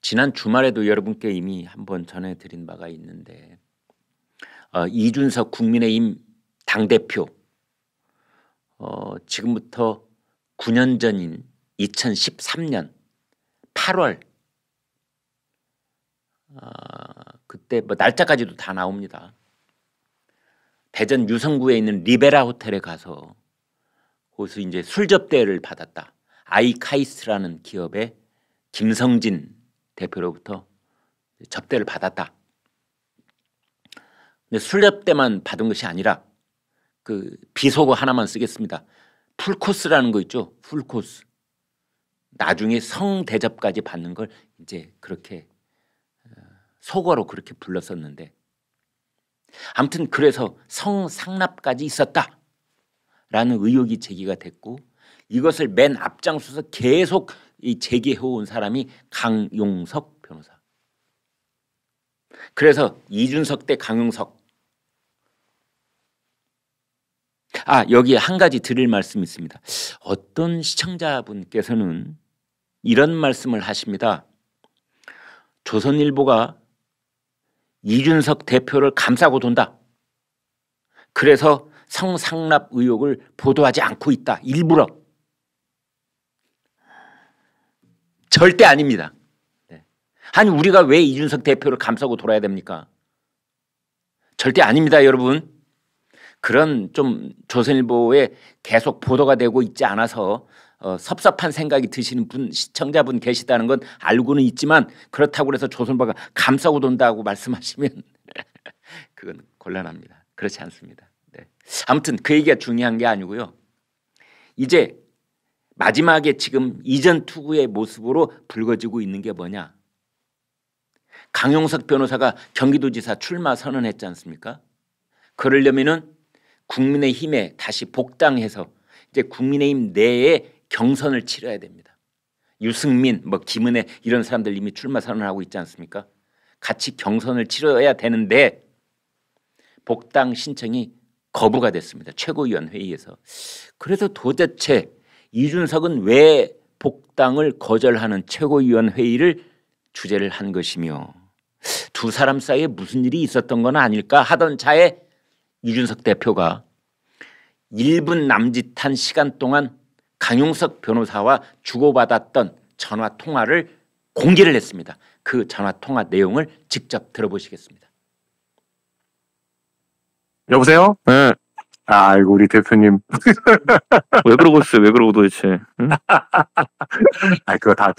지난 주말에도 여러분께 이미 한번 전해드린 바가 있는데 이준석 국민의힘 당대표 지금부터 9년 전인 2013년 8월 그때 뭐 날짜까지도 다 나옵니다. 대전 유성구에 있는 리베라 호텔에 가서 거기서 이제 술 접대를 받았다. 아이카이스트라는 기업의 김성진 대표로부터 접대를 받았다. 근데 술 접대만 받은 것이 아니라 그 비속어 하나만 쓰겠습니다. 풀코스라는 거 있죠. 풀코스. 나중에 성대접까지 받는 걸 이제 그렇게 속어로 그렇게 불렀었는데 아무튼 그래서 성상납까지 있었다라는 의혹이 제기가 됐고 이것을 맨 앞장서서 계속 제기해온 사람이 강용석 변호사. 그래서 이준석 대 강용석. 여기에 한 가지 드릴 말씀이 있습니다. 어떤 시청자분께서는 이런 말씀을 하십니다. 조선일보가 이준석 대표를 감싸고 돈다. 그래서 성상납 의혹을 보도하지 않고 있다. 일부러. 절대 아닙니다. 아니 우리가 왜 이준석 대표를 감싸고 돌아야 됩니까? 절대 아닙니다, 여러분. 그런 좀 조선일보에 계속 보도가 되고 있지 않아서 섭섭한 생각이 드시는 분 시청자분 계시다는 건 알고는 있지만 그렇다고 해서 조선일보가 감싸고 돈다고 말씀하시면 그건 곤란합니다. 그렇지 않습니다. 네. 아무튼 그 얘기가 중요한 게 아니고요. 이제 마지막에 지금 이전 투구의 모습으로 불거지고 있는 게 뭐냐. 강용석 변호사가 경기도지사 출마 선언했지 않습니까? 그러려면은 국민의힘에 다시 복당해서 이제 국민의힘 내에 경선을 치러야 됩니다. 유승민, 김은혜 이런 사람들 이미 출마 선언하고 있지 않습니까? 같이 경선을 치러야 되는데 복당 신청이 거부가 됐습니다. 최고위원 회의에서. 그래서 도대체 이준석은 왜 복당을 거절하는 최고위원 회의를 주재를 한 것이며 두 사람 사이에 무슨 일이 있었던 건 아닐까 하던 차에 이준석 대표가 1분 남짓한 시간 동안 강용석 변호사와 주고받았던 전화 통화를 공개를 했습니다. 그 전화 통화 내용을 직접 들어보시겠습니다. 여보세요? 네. 아이고 우리 대표님. 왜 그러고 있어요? 왜 그러고 도대체? 응? 그거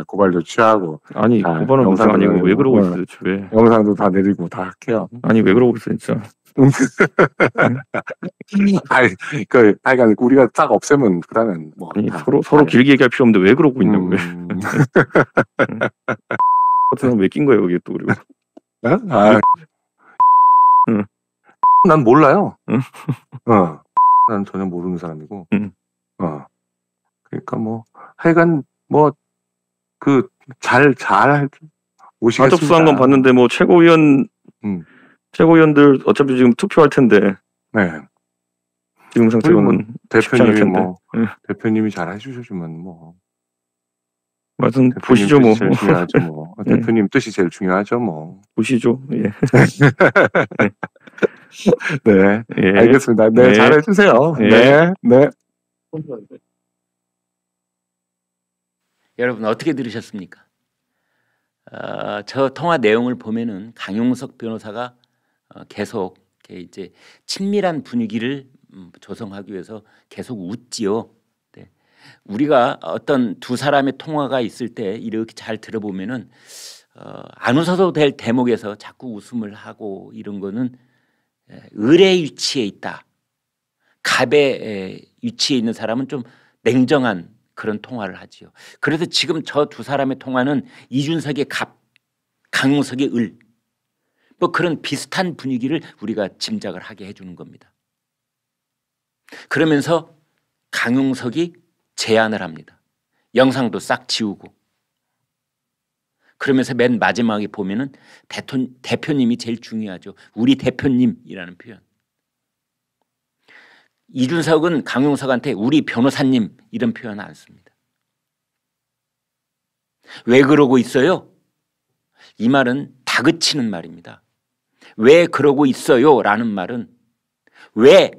고발도 취하고. 아니 고발은 무슨 아니고 왜 그러고 있어요? 도대체 왜? 영상도 다 내리고 다 할게요. 아니 왜 그러고 있어 진짜? 하여간 우리가 딱 없애면 그다음엔 아니 서로 길게 얘기할 필요 없는데 왜 그러고 있냐고요? 어떤 왜 낀 거예요, 여기 또 그리고? 응. 난 몰라요. 응? 난 전혀 모르는 사람이고. 응. 그러니까 하여간 잘 오시겠습니다. 가접수한 건 봤는데 최고위원들 어차피 지금 투표할 텐데. 네. 지금 상태로는 대표님이 대표님이 잘 해주시면 맞은 보시죠 뭐. 제일 중요하죠 뭐. 대표님 뜻이 제일 중요하죠 뭐. 보시죠. 예. 네. 예. 알겠습니다. 네, 네. 잘해주세요. 예. 네. 네. 여러분 어떻게 들으셨습니까? 저 통화 내용을 보면은 강용석 변호사가 계속 이제 친밀한 분위기를 조성하기 위해서 계속 웃지요. 네. 우리가 어떤 두 사람의 통화가 있을 때 이렇게 잘 들어보면은 안 웃어도 될 대목에서 자꾸 웃음을 하고 이런 거는 을의 위치에 있다. 갑의 위치에 있는 사람은 좀 냉정한 그런 통화를 하지요. 그래서 지금 저 두 사람의 통화는 이준석의 갑, 강용석의 을, 그런 비슷한 분위기를 우리가 짐작을 하게 해주는 겁니다. 그러면서 강용석이 제안을 합니다. 영상도 싹 지우고. 그러면서 맨 마지막에 보면은 대표님이 제일 중요하죠. 우리 대표님이라는 표현. 이준석은 강용석한테 우리 변호사님 이런 표현 안 씁니다. 왜 그러고 있어요? 이 말은 다그치는 말입니다. 왜 그러고 있어요? 라는 말은 왜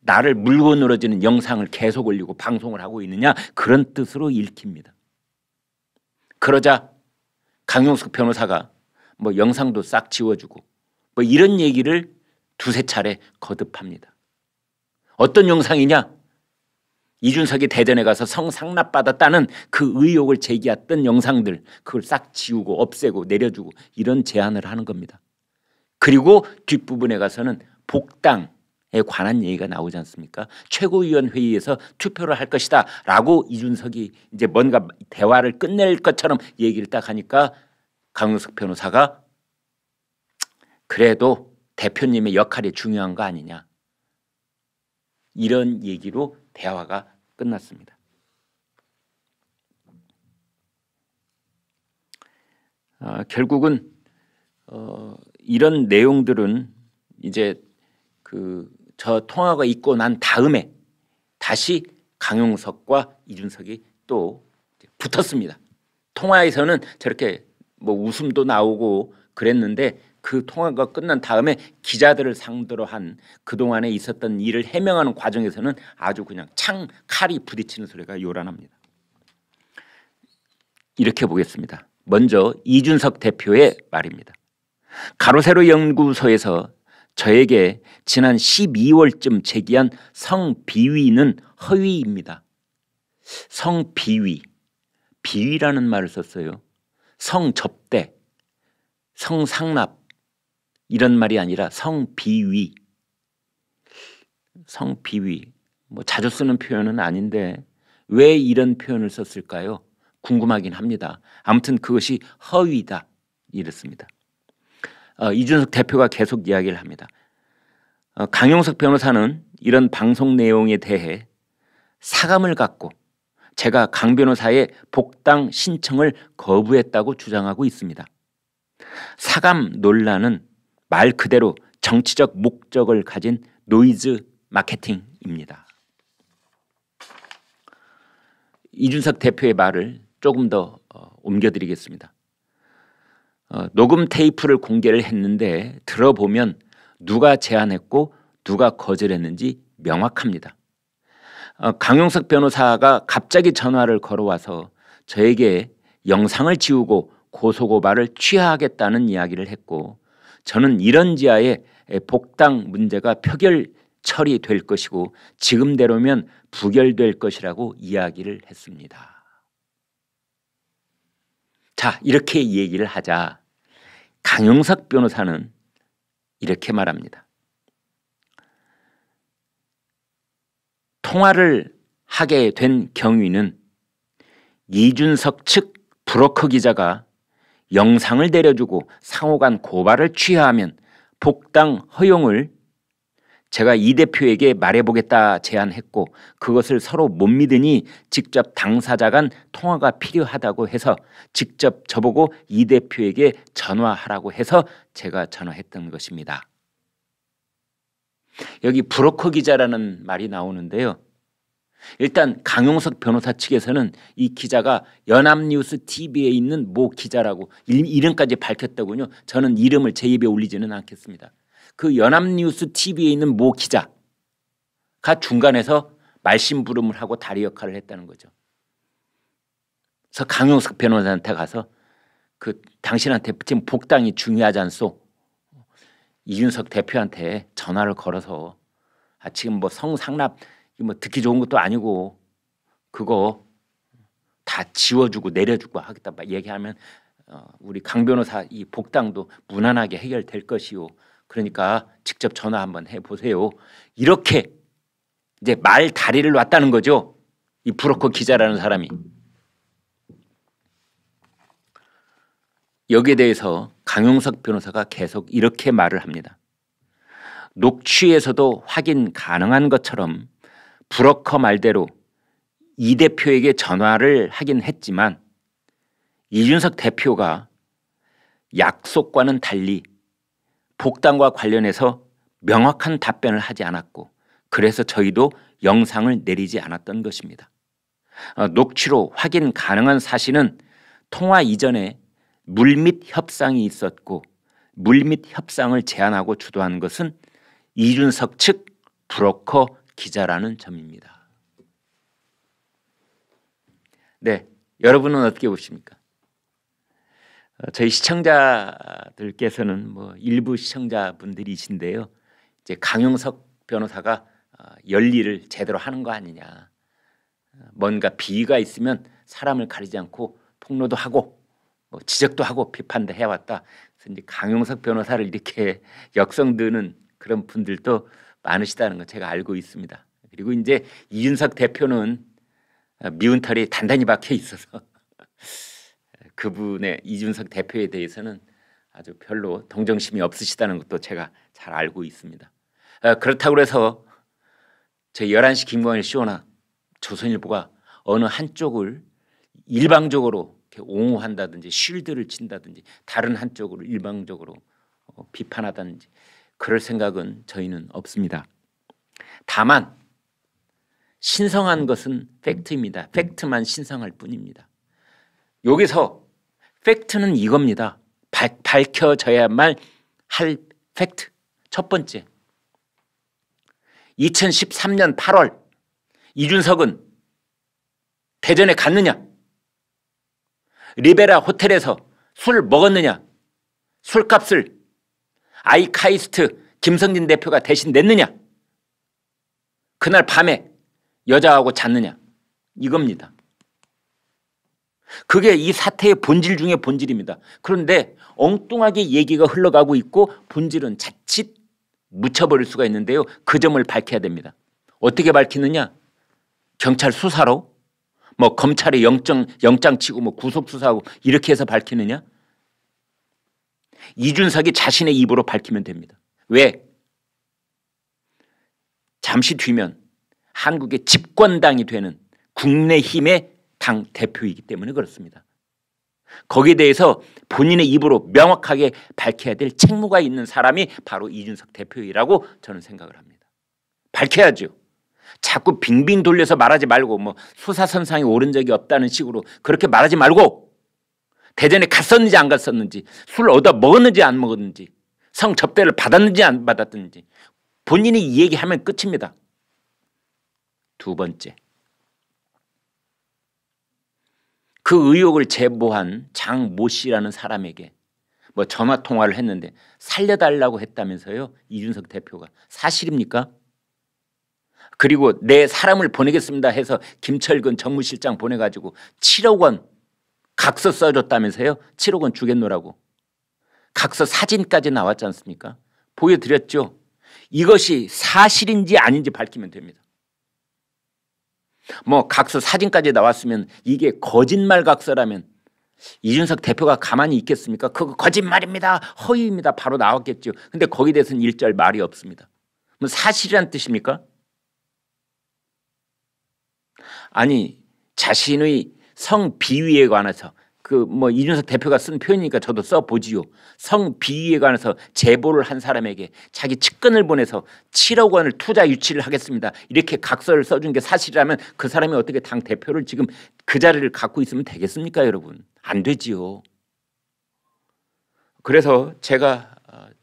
나를 물고 늘어지는 영상을 계속 올리고 방송을 하고 있느냐, 그런 뜻으로 읽힙니다. 그러자 강용석 변호사가 뭐 영상도 싹 지워주고 뭐 이런 얘기를 두세 차례 거듭합니다. 어떤 영상이냐? 이준석이 대전에 가서 성상납받았다는 그 의혹을 제기했던 영상들, 그걸 싹 지우고 없애고 내려주고 이런 제안을 하는 겁니다. 그리고 뒷부분에 가서는 복당에 관한 얘기가 나오지 않습니까? 최고위원회의에서 투표를 할 것이다 라고 이준석이 이제 뭔가 대화를 끝낼 것처럼 얘기를 딱 하니까 강용석 변호사가 그래도 대표님의 역할이 중요한 거 아니냐, 이런 얘기로 대화가 끝났습니다. 결국은 이런 내용들은 이제 저 통화가 있고 난 다음에 다시 강용석과 이준석이 또 붙었습니다. 통화에서는 저렇게 뭐 웃음도 나오고 그랬는데 그 통화가 끝난 다음에 기자들을 상대로 한 그동안에 있었던 일을 해명하는 과정에서는 아주 그냥 칼이 부딪히는 소리가 요란합니다. 이렇게 보겠습니다. 먼저 이준석 대표의 말입니다. 가로세로 연구소에서 저에게 지난 12월쯤 제기한 성비위는 허위입니다. 성비위, 비위라는 말을 썼어요. 성접대, 성상납 이런 말이 아니라 성비위. 성비위, 뭐 자주 쓰는 표현은 아닌데 왜 이런 표현을 썼을까요? 궁금하긴 합니다. 아무튼 그것이 허위다 이랬습니다. 이준석 대표가 계속 이야기를 합니다. 강용석 변호사는 이런 방송 내용에 대해 사감을 갖고 제가 강 변호사의 복당 신청을 거부했다고 주장하고 있습니다. 사감 논란은 말 그대로 정치적 목적을 가진 노이즈 마케팅입니다. 이준석 대표의 말을 조금 더 옮겨드리겠습니다. 녹음 테이프를 공개를 했는데 들어보면 누가 제안했고 누가 거절했는지 명확합니다. 강용석 변호사가 갑자기 전화를 걸어와서 저에게 영상을 지우고 고소고발을 취하하겠다는 이야기를 했고, 저는 이런 지하에 복당 문제가 표결 처리될 것이고 지금대로면 부결될 것이라고 이야기를 했습니다. 자, 이렇게 얘기를 하자 강용석 변호사는 이렇게 말합니다. 통화를 하게 된 경위는 이준석 측 브로커 기자가 영상을 내려주고 상호간 고발을 취하하면 복당 허용을 제가 이 대표에게 말해보겠다 제안했고, 그것을 서로 못 믿으니 직접 당사자 간 통화가 필요하다고 해서 직접 저보고 이 대표에게 전화하라고 해서 제가 전화했던 것입니다. 여기 브로커 기자라는 말이 나오는데요. 일단 강용석 변호사 측에서는 이 기자가 연합뉴스 TV에 있는 모 기자라고 이름까지 밝혔더군요. 저는 이름을 제 입에 올리지는 않겠습니다. 그 연합뉴스 TV에 있는 모 기자가 중간에서 말심부름을 하고 다리 역할을 했다는 거죠. 그래서 강용석 변호사한테 가서 당신한테 지금 복당이 중요하지 않소? 이준석 대표한테 전화를 걸어서 지금 뭐 성상납 뭐 듣기 좋은 것도 아니고 그거 다 지워주고 내려주고 하겠다 얘기하면 우리 강 변호사 이 복당도 무난하게 해결될 것이요. 그러니까 직접 전화 한번 해보세요. 이렇게 이제 말 다리를 놨다는 거죠. 이 브로커 기자라는 사람이. 여기에 대해서 강용석 변호사가 계속 이렇게 말을 합니다. 녹취에서도 확인 가능한 것처럼 브로커 말대로 이 대표에게 전화를 하긴 했지만 이준석 대표가 약속과는 달리 복당과 관련해서 명확한 답변을 하지 않았고, 그래서 저희도 영상을 내리지 않았던 것입니다. 녹취로 확인 가능한 사실은 통화 이전에 물밑 협상이 있었고 물밑 협상을 제안하고 주도한 것은 이준석 측 브로커 기자라는 점입니다. 네, 여러분은 어떻게 보십니까? 저희 시청자들께서는 뭐 일부 시청자분들이신데요. 이제 강용석 변호사가 열일을 제대로 하는 거 아니냐. 뭔가 비위가 있으면 사람을 가리지 않고 폭로도 하고 뭐 지적도 하고 비판도 해왔다. 그래서 이제 강용석 변호사를 이렇게 역성드는 그런 분들도 많으시다는 거 제가 알고 있습니다. 그리고 이제 이준석 대표는 미운 털이 단단히 박혀 있어서 그분의 이준석 대표에 대해서는 아주 별로 동정심이 없으시다는 것도 제가 잘 알고 있습니다. 그렇다고 해서 저희 11시 김광일 쇼나 조선일보가 어느 한쪽을 일방적으로 이렇게 옹호한다든지 쉴드를 친다든지 다른 한쪽으로 일방적으로 비판하다든지 그럴 생각은 저희는 없습니다. 다만 신성한 것은 팩트입니다. 팩트만 신성할 뿐입니다. 여기서 팩트는 이겁니다. 밝혀져야만 할 팩트. 첫 번째, 2013년 8월 이준석은 대전에 갔느냐? 리베라 호텔에서 술 먹었느냐? 술값을 아이카이스트 김성진 대표가 대신 냈느냐? 그날 밤에 여자하고 잤느냐? 이겁니다. 그게 이 사태의 본질 중에 본질입니다. 그런데 엉뚱하게 얘기가 흘러가고 있고 본질은 자칫 묻혀버릴 수가 있는데요. 그 점을 밝혀야 됩니다. 어떻게 밝히느냐? 경찰 수사로? 뭐 검찰에 영장 치고 뭐 구속 수사하고 이렇게 해서 밝히느냐? 이준석이 자신의 입으로 밝히면 됩니다. 왜? 잠시 뒤면 한국의 집권당이 되는 국민의힘의 당 대표이기 때문에 그렇습니다. 거기에 대해서 본인의 입으로 명확하게 밝혀야 될 책무가 있는 사람이 바로 이준석 대표이라고 저는 생각을 합니다. 밝혀야죠. 자꾸 빙빙 돌려서 말하지 말고 뭐 수사선상에 오른 적이 없다는 식으로 그렇게 말하지 말고 대전에 갔었는지 안 갔었는지 술 얻어 먹었는지 안 먹었는지 성접대를 받았는지 안 받았는지 본인이 이 얘기하면 끝입니다. 두 번째, 그 의혹을 제보한 장 모 씨라는 사람에게 뭐 전화 통화를 했는데 살려달라고 했다면서요. 이준석 대표가 사실입니까? 그리고 내 사람을 보내겠습니다 해서 김철근 정무실장 보내가지고 7억 원 각서 써줬다면서요. 7억 원 주겠노라고. 각서 사진까지 나왔지 않습니까? 보여드렸죠. 이것이 사실인지 아닌지 밝히면 됩니다. 뭐 각서 사진까지 나왔으면 이게 거짓말 각서라면 이준석 대표가 가만히 있겠습니까? 그거 거짓말입니다. 허위입니다. 바로 나왔겠죠. 근데 거기에 대해서는 일절 말이 없습니다. 뭐 사실이란 뜻입니까? 아니 자신의 성비위에 관해서 그 뭐 이준석 대표가 쓴 표현이니까 저도 써보지요. 성비위에 관해서 제보를 한 사람에게 자기 측근을 보내서 7억 원을 투자 유치를 하겠습니다. 이렇게 각서를 써준 게 사실이라면 그 사람이 어떻게 당 대표를 지금 그 자리를 갖고 있으면 되겠습니까, 여러분? 안 되지요. 그래서 제가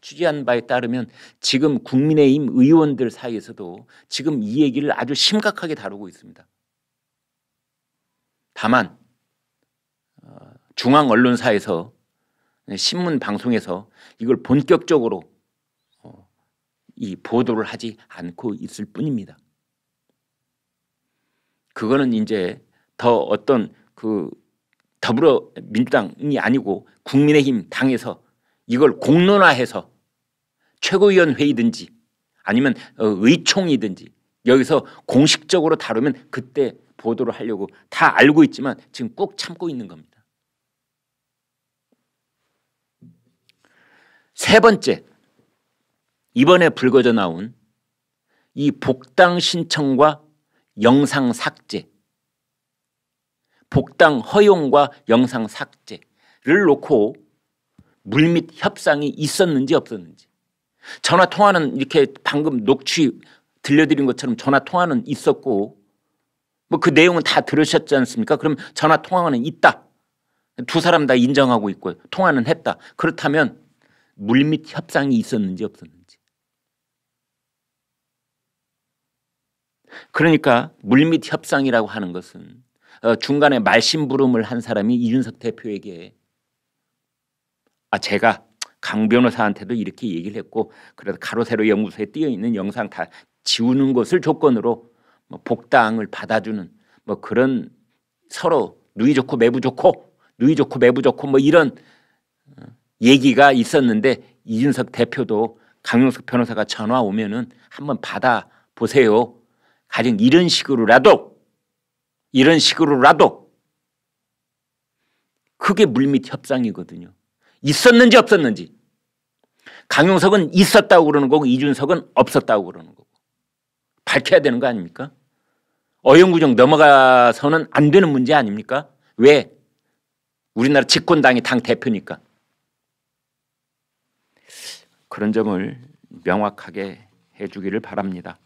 취재한 바에 따르면 지금 국민의힘 의원들 사이에서도 지금 이 얘기를 아주 심각하게 다루고 있습니다. 다만 중앙 언론사에서 신문 방송에서 이걸 본격적으로 이 보도를 하지 않고 있을 뿐입니다. 그거는 이제 더 어떤 그 더불어민주당이 아니고 국민의힘 당에서 이걸 공론화해서 최고위원 회의든지 아니면 의총이든지 여기서 공식적으로 다루면 그때 보도를 하려고 다 알고 있지만 지금 꾹 참고 있는 겁니다. 세 번째, 이번에 불거져 나온 이 복당 신청과 영상 삭제, 복당 허용과 영상 삭제를 놓고 물밑 협상이 있었는지 없었는지. 전화 통화는 이렇게 방금 녹취 들려드린 것처럼 전화 통화는 있었고 뭐 그 내용은 다 들으셨지 않습니까? 그럼 전화 통화는 있다. 두 사람 다 인정하고 있고 통화는 했다. 그렇다면 물밑 협상이 있었는지 없었는지. 그러니까 물밑 협상이라고 하는 것은 중간에 말심부름을 한 사람이 이준석 대표에게 제가 강 변호사한테도 이렇게 얘기를 했고 그래서 가로세로 연구소에 띄어 있는 영상 다 지우는 것을 조건으로 복당을 받아주는 그런 서로 누이 좋고 매부 좋고 누이 좋고 매부 좋고 이런 얘기가 있었는데 이준석 대표도 강용석 변호사가 전화 오면은 한번 받아 보세요. 가령 이런 식으로라도 그게 물밑 협상이거든요. 있었는지 없었는지. 강용석은 있었다고 그러는 거고 이준석은 없었다고 그러는 거고. 밝혀야 되는 거 아닙니까? 어영구정 넘어가서는 안 되는 문제 아닙니까? 왜? 우리나라 집권당이 당 대표니까. 그런 점을 명확하게 해주기를 바랍니다.